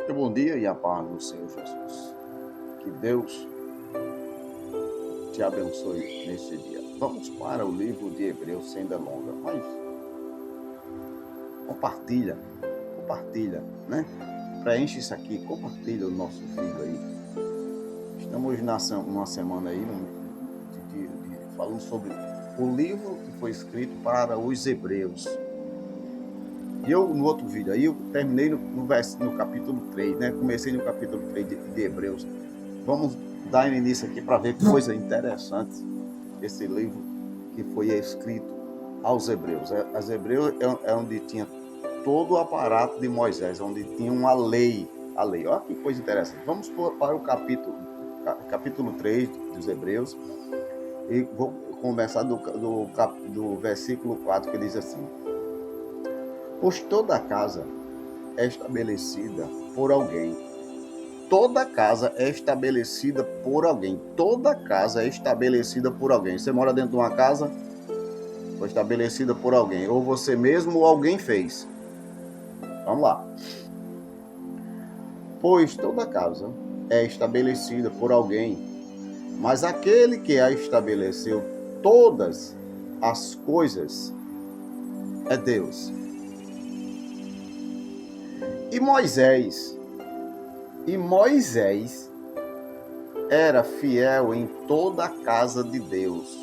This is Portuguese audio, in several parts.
Muito bom dia e a paz do Senhor Jesus. Que Deus te abençoe neste dia. Vamos para o livro de Hebreus, sem delonga, mas compartilha, né? Preenche isso aqui, compartilha o nosso vídeo aí. Estamos numa semana aí falando sobre o livro que foi escrito para os Hebreus. E eu, no outro vídeo aí, eu terminei no capítulo 3, né? Comecei no capítulo 3 de Hebreus. Vamos dar início aqui para ver que coisa interessante esse livro que foi escrito aos Hebreus. As Hebreus é onde tinha todo o aparato de Moisés, onde tinha uma lei. A lei, olha que coisa interessante. Vamos para o capítulo 3 dos Hebreus e vou começar do versículo 4, que diz assim: pois toda casa é estabelecida por alguém. Toda casa é estabelecida por alguém. Toda casa é estabelecida por alguém. Você mora dentro de uma casa? Foi estabelecida por alguém. Ou você mesmo ou alguém fez. Vamos lá. Pois toda casa é estabelecida por alguém. Mas aquele que a estabeleceu todas as coisas é Deus. E Moisés era fiel em toda a casa de Deus,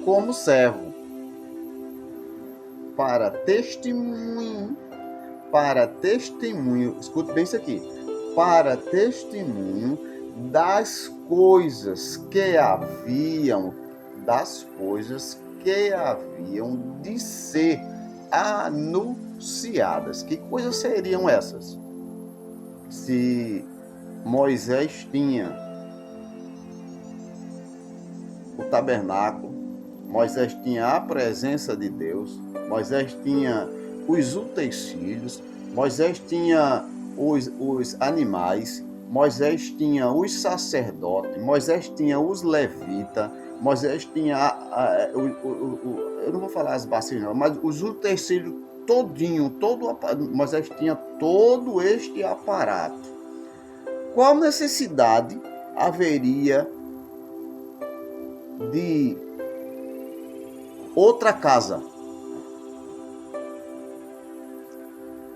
como servo, para testemunho, escute bem isso aqui, para testemunho das coisas que haviam de ser anunciadas. Que coisas seriam essas? Se Moisés tinha o tabernáculo, Moisés tinha a presença de Deus, Moisés tinha os utensílios, Moisés tinha os animais, Moisés tinha os sacerdotes, Moisés tinha os levitas, Moisés tinha eu não vou falar as bacias não, mas os utensílios Moisés tinha todo este aparato. Qual necessidade haveria de outra casa,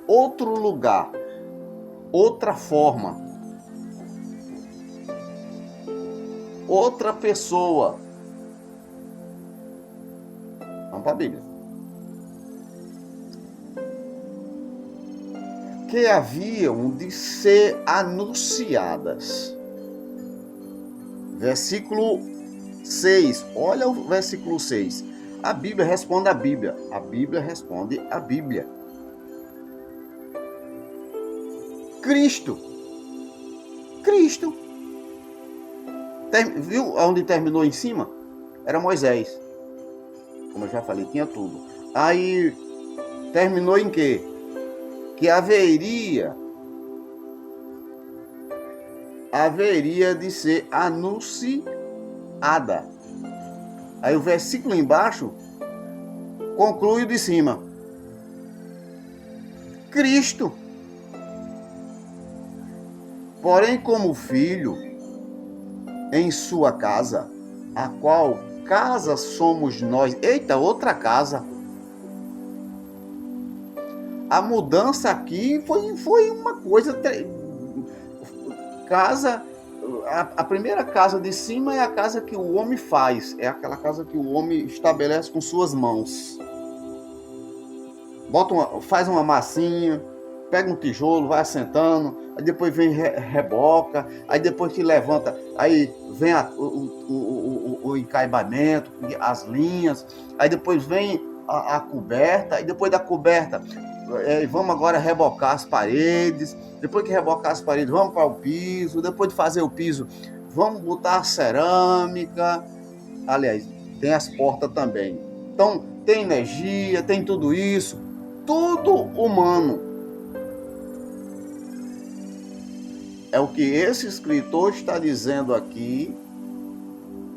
outro lugar, outra forma, outra pessoa? Vamos para a Bíblia. Que haviam de ser anunciadas. Versículo 6. Olha o versículo 6. A Bíblia responde a Bíblia. A Bíblia responde a Bíblia. Cristo. Viu onde terminou em cima? Era Moisés. Como eu já falei, tinha tudo. Aí terminou em quê? Que haveria de ser anunciada. Aí o versículo embaixo conclui de cima. Cristo. Porém, como filho em sua casa, a qual casa somos nós. Eita, outra casa. A mudança aqui foi uma coisa... Casa, a primeira casa de cima é a casa que o homem faz. É aquela casa que o homem estabelece com suas mãos. Faz uma massinha, pega um tijolo, vai assentando, aí depois vem reboca, aí depois que levanta, aí vem o encaibamento, as linhas, aí depois vem a coberta, aí depois da coberta... vamos agora rebocar as paredes. Depois que rebocar as paredes, vamos para o piso. Depois de fazer o piso, vamos botar a cerâmica. Aliás, tem as portas também. Então, tem energia, tem tudo isso. Tudo humano. É o que esse escritor está dizendo aqui,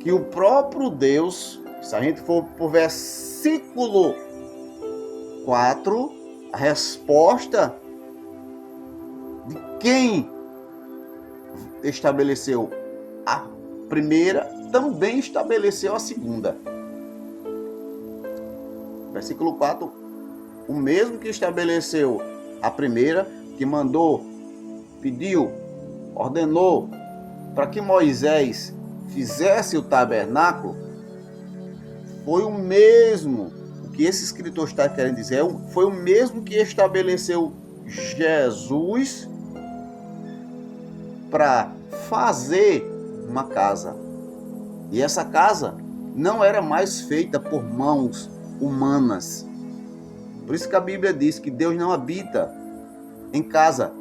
que o próprio Deus, se a gente for para o versículo 4, a resposta de quem estabeleceu a primeira, também estabeleceu a segunda. Versículo 4, o mesmo que estabeleceu a primeira, que mandou, pediu, ordenou para que Moisés fizesse o tabernáculo, foi o mesmo, o que esse escritor está querendo dizer, foi o mesmo que estabeleceu Jesus para fazer uma casa. E essa casa não era mais feita por mãos humanas. Por isso que a Bíblia diz que Deus não habita em casa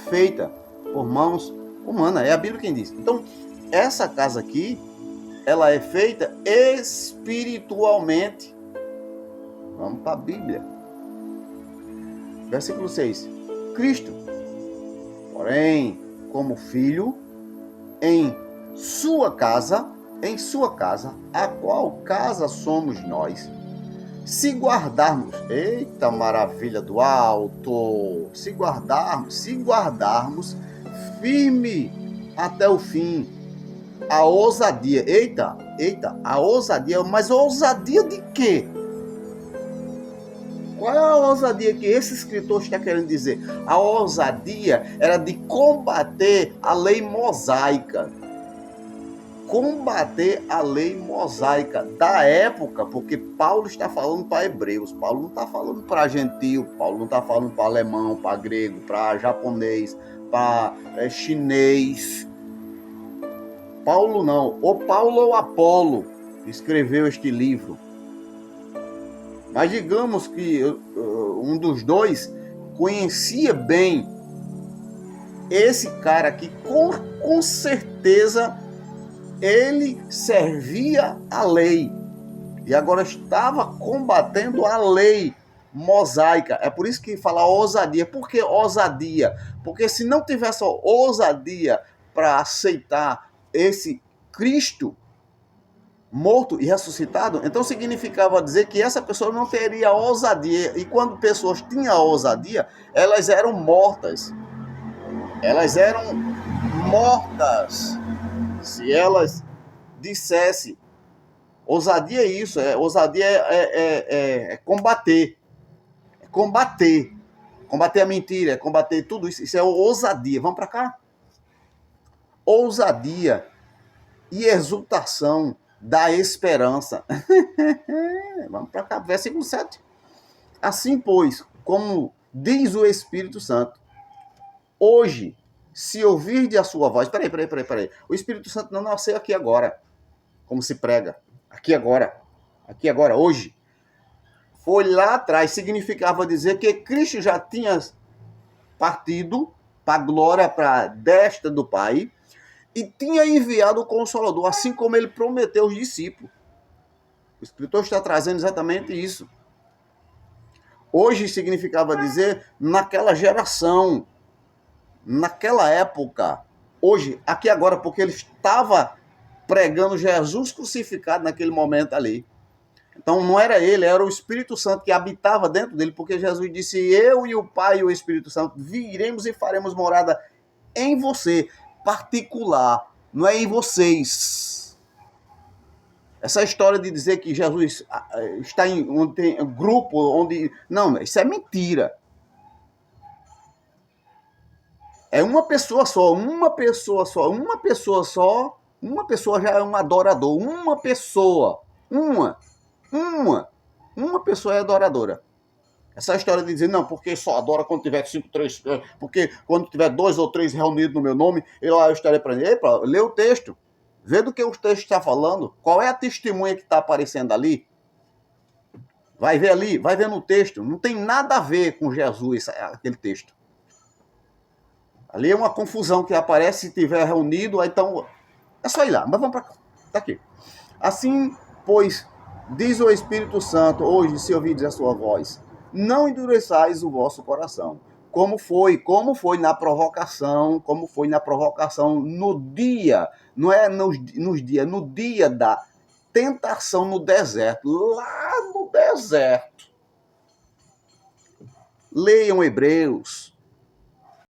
feita por mãos humanas. É a Bíblia quem diz. Então, essa casa aqui, ela é feita espiritualmente. Vamos para a Bíblia. Versículo 6. Cristo, porém, como filho, em sua casa, a qual casa somos nós, se guardarmos, eita maravilha do alto, se guardarmos firme até o fim, a ousadia, a ousadia, mas ousadia de quê? Qual é a ousadia que esse escritor está querendo dizer? A ousadia era de combater a lei mosaica. Combater a lei mosaica da época, porque Paulo está falando para hebreus, Paulo não está falando para gentio, Paulo não está falando para alemão, para grego, para japonês, para chinês. Paulo não, ou Paulo ou Apolo escreveu este livro. Mas digamos que um dos dois conhecia bem esse cara aqui, com certeza ele servia a lei e agora estava combatendo a lei mosaica. É por isso que fala ousadia. Por que ousadia? Porque se não tivesse ousadia para aceitar esse Cristo morto e ressuscitado, então significava dizer que essa pessoa não teria ousadia. E quando pessoas tinham ousadia, elas eram mortas. Elas eram mortas. Se elas dissessem, ousadia é isso, ousadia é combater. É combater. Combater a mentira, é combater tudo isso. Isso é ousadia. Vamos para cá? Ousadia e exultação da esperança. Vamos para cá, versículo 7. Assim, pois, como diz o Espírito Santo, hoje, se ouvirdes a sua voz... Peraí. O Espírito Santo não nasceu aqui agora, como se prega. Aqui agora, hoje. Foi lá atrás, significava dizer que Cristo já tinha partido para a glória, para a destra do Pai, e tinha enviado o Consolador, assim como ele prometeu aos discípulos. O escritor está trazendo exatamente isso. Hoje significava dizer naquela geração, naquela época. Hoje, aqui agora, porque ele estava pregando Jesus crucificado naquele momento ali. Então não era ele, era o Espírito Santo que habitava dentro dele, porque Jesus disse, eu e o Pai e o Espírito Santo viremos e faremos morada em você, particular, não é em vocês. Essa história de dizer que Jesus está em onde tem grupo, onde... Não, isso é mentira. É uma pessoa só, uma pessoa já é um adorador, uma pessoa é adoradora. Essa história de dizer, não, porque só adora quando tiver 5, 3, porque quando tiver 2 ou 3 reunidos no meu nome, eu estarei para ele. Lê o texto, vê do que o texto está falando, qual é a testemunha que está aparecendo ali. Vai ver ali, vai ver no texto, não tem nada a ver com Jesus, aquele texto. Ali é uma confusão que aparece se tiver reunido, então é só ir lá, mas vamos para cá, está aqui. Assim, pois, diz o Espírito Santo, hoje, se ouvirdes a sua voz, não endureçais o vosso coração. Como foi na provocação, no dia, não é nos dias, no dia da tentação no deserto, lá no deserto. Leiam Hebreus,